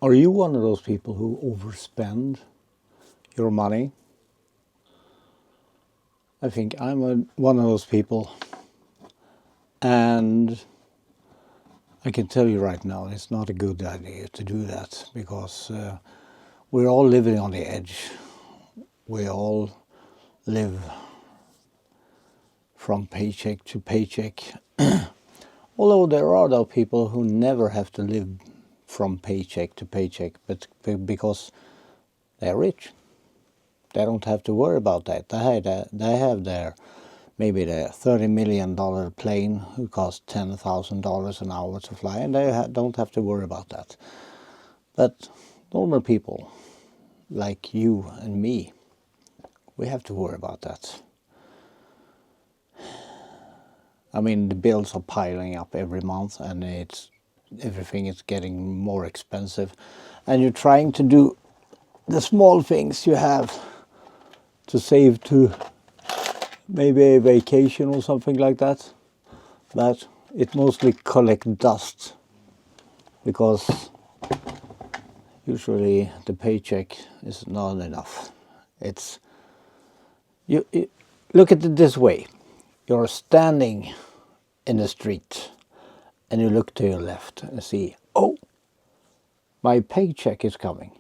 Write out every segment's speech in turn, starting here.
Are you one of those people who overspend your money? I think one of those people, and I can tell you right now, it's not a good idea to do that because we're all living on the edge. We all live from paycheck to paycheck. Although there are those people who never have to live from paycheck to paycheck, but because they're rich. They don't have to worry about that. They have their maybe their $30 million plane who costs $10,000 an hour to fly, and they don't have to worry about that. But normal people like you and me, we have to worry about that. I mean, the bills are piling up every month, and everything is getting more expensive, and you're trying to do the small things you have to save to maybe a vacation or something like that, but it mostly collects dust because usually the paycheck is not enough. It's you look at it this way: you're standing in the street and you look to your left and see, oh, my paycheck is coming,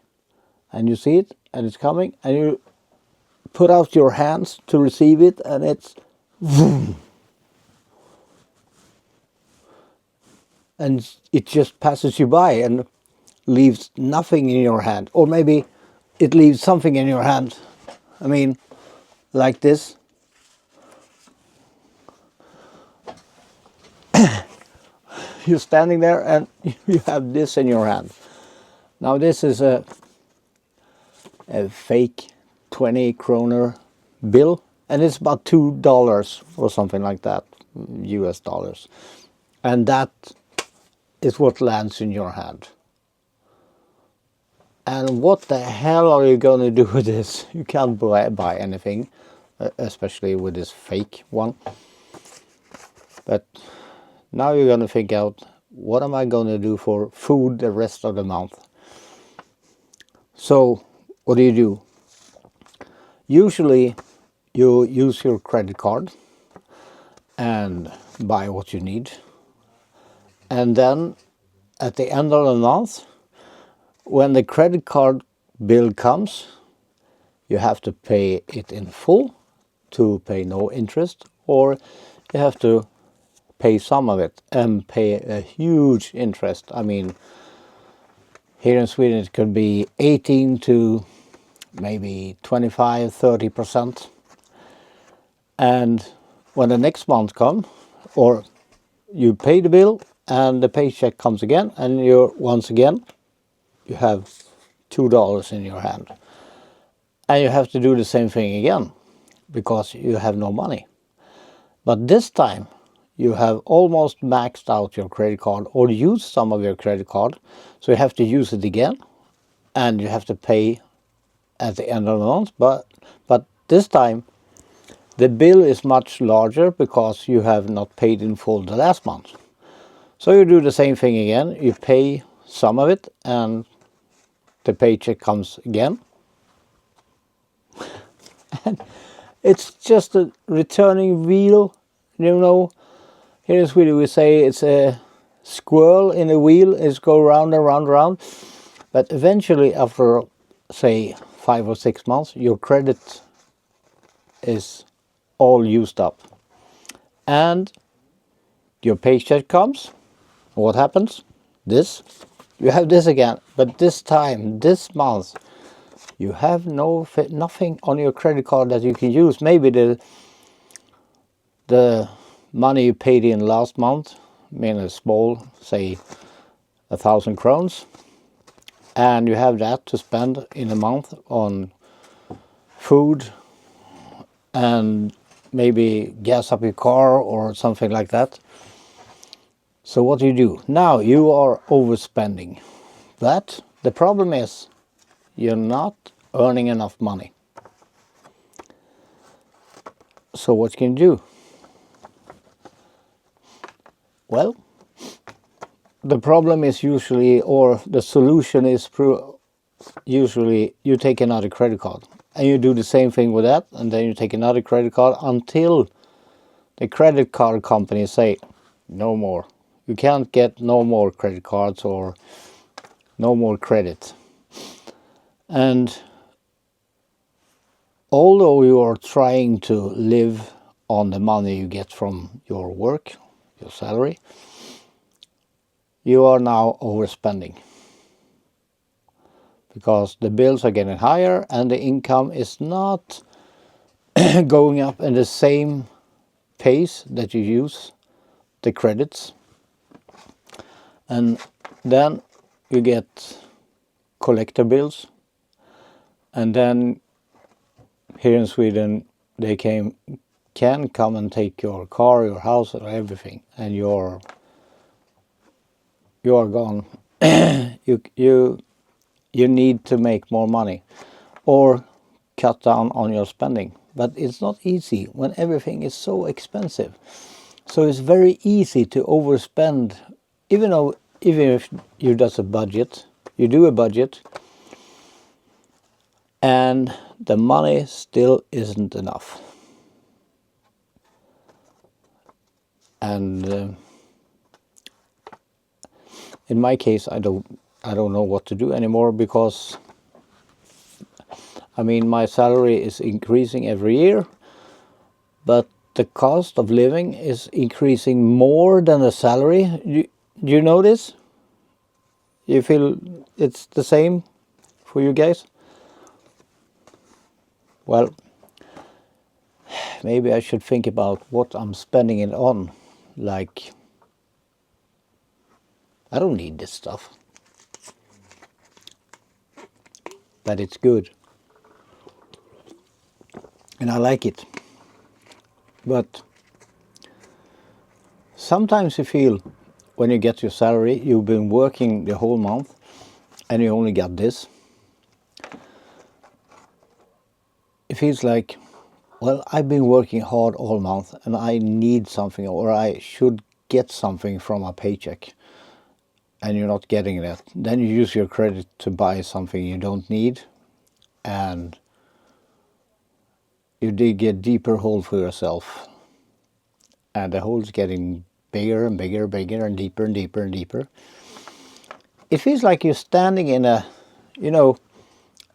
and you see it and it's coming, and you put out your hands to receive it, and it's vroom, and it just passes you by and leaves nothing in your hand. Or maybe it leaves something in your hand. I mean, like this. You're standing there and you have this in your hand. Now this is a fake 20 kroner bill, and it's about $2 or something like that, US dollars. And that is what lands in your hand. And what the hell are you going to do with this? You can't buy anything, especially with this fake one. But now you're going to figure out, what am I going to do for food the rest of the month? So what do? Usually you use your credit card and buy what you need. And then at the end of the month, when the credit card bill comes, you have to pay it in full to pay no interest, or you have to pay some of it and pay a huge interest. I mean, here in Sweden it could be 18 to maybe 25–30%. And when the next month comes, or you pay the bill and the paycheck comes again, and once again you have $2 in your hand, and you have to do the same thing again because you have no money. But this time you have almost maxed out your credit card or used some of your credit card, so you have to use it again, and you have to pay at the end of the month. But this time the bill is much larger because you have not paid in full the last month. So you do the same thing again. You pay some of it and the paycheck comes again. And it's just a returning wheel. You know, here in Sweden we say it's a squirrel in a wheel. It's go round and round and round. But eventually, after say 5 or 6 months, your credit is all used up. And your paycheck comes. What happens? You have this again, but this time, this month, you have nothing on your credit card that you can use. Maybe the money you paid in last month, I mean a small, say 1,000 crowns, and you have that to spend in a month on food and maybe gas up your car or something like that. So what do? Now you are overspending. But the problem is you're not earning enough money. So what can you do? Well, the problem is usually, or the solution is usually you take another credit card and you do the same thing with that, and then you take another credit card until the credit card companies say no more. You can't get no more credit cards or no more credit. And although you are trying to live on the money you get from your work, your salary, you are now overspending. Because the bills are getting higher and the income is not going up in the same pace that you use the credits. And then you get collector bills, and then here in Sweden they can come and take your car, your house, or everything, and you're gone. You need to make more money or cut down on your spending. But it's not easy when everything is so expensive. So it's very easy to overspend, even if you do a budget, and the money still isn't enough. And in my case, I don't know what to do anymore, because I mean, my salary is increasing every year, but the cost of living is increasing more than the salary. Do you know this? You feel it's the same for you guys? Well, maybe I should think about what I'm spending it on. Like, I don't need this stuff, but it's good. And I like it. But sometimes you feel, when you get your salary, you've been working the whole month and you only got this. It feels like, well, I've been working hard all month and I need something, or I should get something from a paycheck, and you're not getting that. Then you use your credit to buy something you don't need, and you dig a deeper hole for yourself. And the hole's getting bigger and bigger and bigger, and deeper and deeper and deeper. It feels like you're standing in a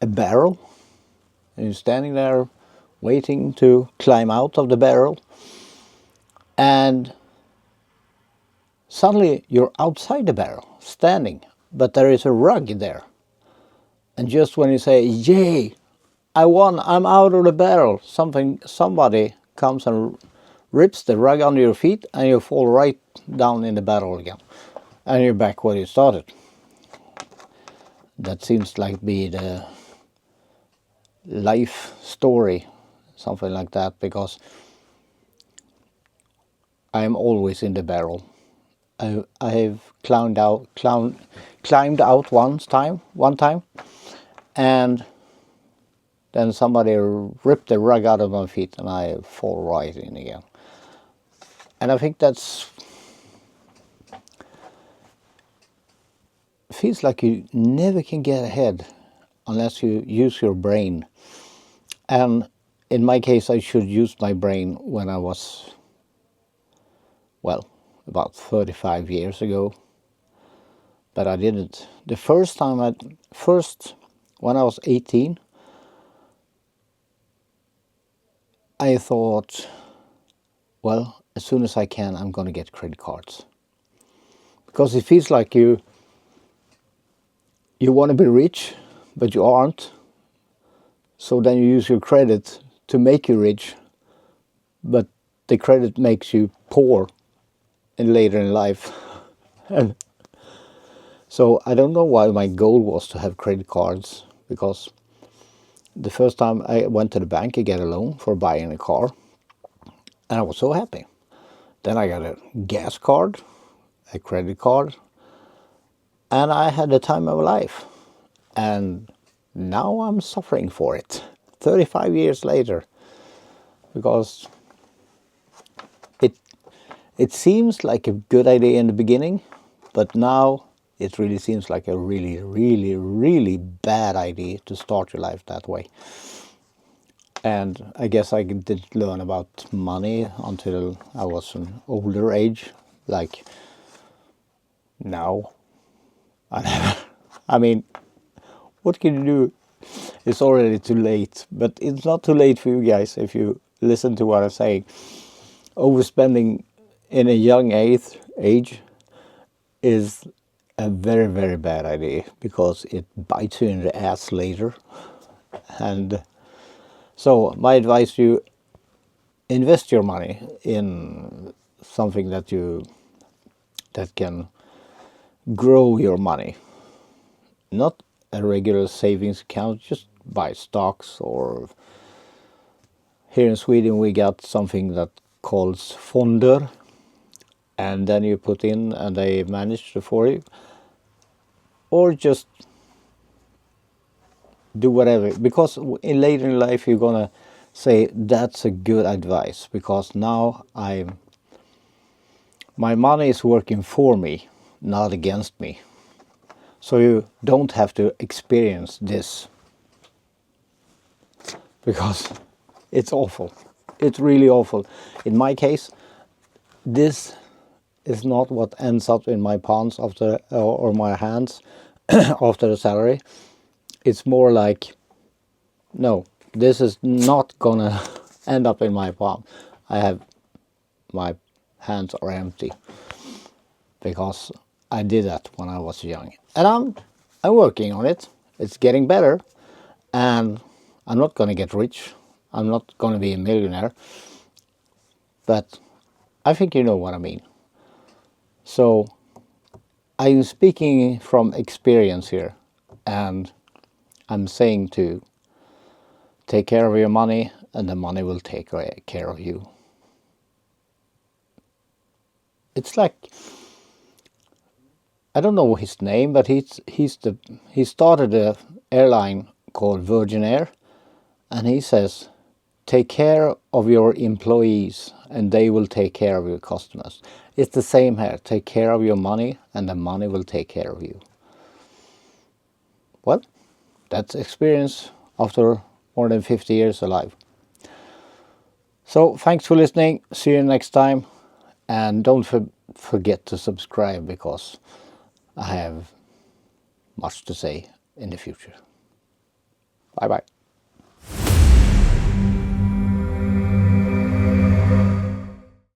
barrel, and you're standing there waiting to climb out of the barrel, and suddenly you're outside the barrel, standing, but there is a rug there. And just when you say, yay, I won, I'm out of the barrel, somebody comes and rips the rug under your feet, and you fall right down in the barrel again. And you're back where you started. That seems like be the life story, something like that, because I am always in the barrel. I have climbed out one time, and then somebody ripped the rug out of my feet, and I fall right in again. And I think feels like you never can get ahead unless you use your brain. And in my case, I should use my brain when I was, well, about 35 years ago, but I didn't. The first when I was 18, I thought, well, as soon as I can, I'm going to get credit cards. Because it feels like you want to be rich, but you aren't. So then you use your credit to make you rich, but the credit makes you poor later in life. And so I don't know why my goal was to have credit cards, because the first time I went to the bank to get a loan for buying a car, and I was so happy. Then I got a gas card, a credit card, and I had the time of my life. And now I'm suffering for it, 35 years later, because it seems like a good idea in the beginning, But now it really seems like a really, really, really bad idea to start your life that way. And I guess I didn't learn about money until I was an older age, like now. I mean, what can you do? It's already too late, but it's not too late for you guys if you listen to what I'm saying. Overspending in a young age is a very, very bad idea because it bites you in the ass later. And so my advice to you, invest your money in something that can grow your money. Not a regular savings account, just buy stocks, or here in Sweden we got something that calls fonder, and then you put in and they manage it for you. Or just do whatever, because later in life you're gonna say that's a good advice, because now my money is working for me, not against me. So you don't have to experience this, because it's awful. It's really awful. In my case, this is not what ends up in my palms after, or my hands after the salary. It's more like, no, this is not gonna end up in my palm. My hands are empty because I did that when I was young, and I'm working on it. It's getting better, and I'm not gonna get rich. I'm not gonna be a millionaire, but I think you know what I mean. So I'm speaking from experience here, and I'm saying to take care of your money, and the money will take care of you. It's like, I don't know his name, but he started an airline called Virgin Air, and he says, take care of your employees and they will take care of your customers. It's the same here. Take care of your money and the money will take care of you. Well, that's experience after more than 50 years alive. So thanks for listening. See you next time. And don't forget to subscribe, because I have much to say in the future. Bye bye.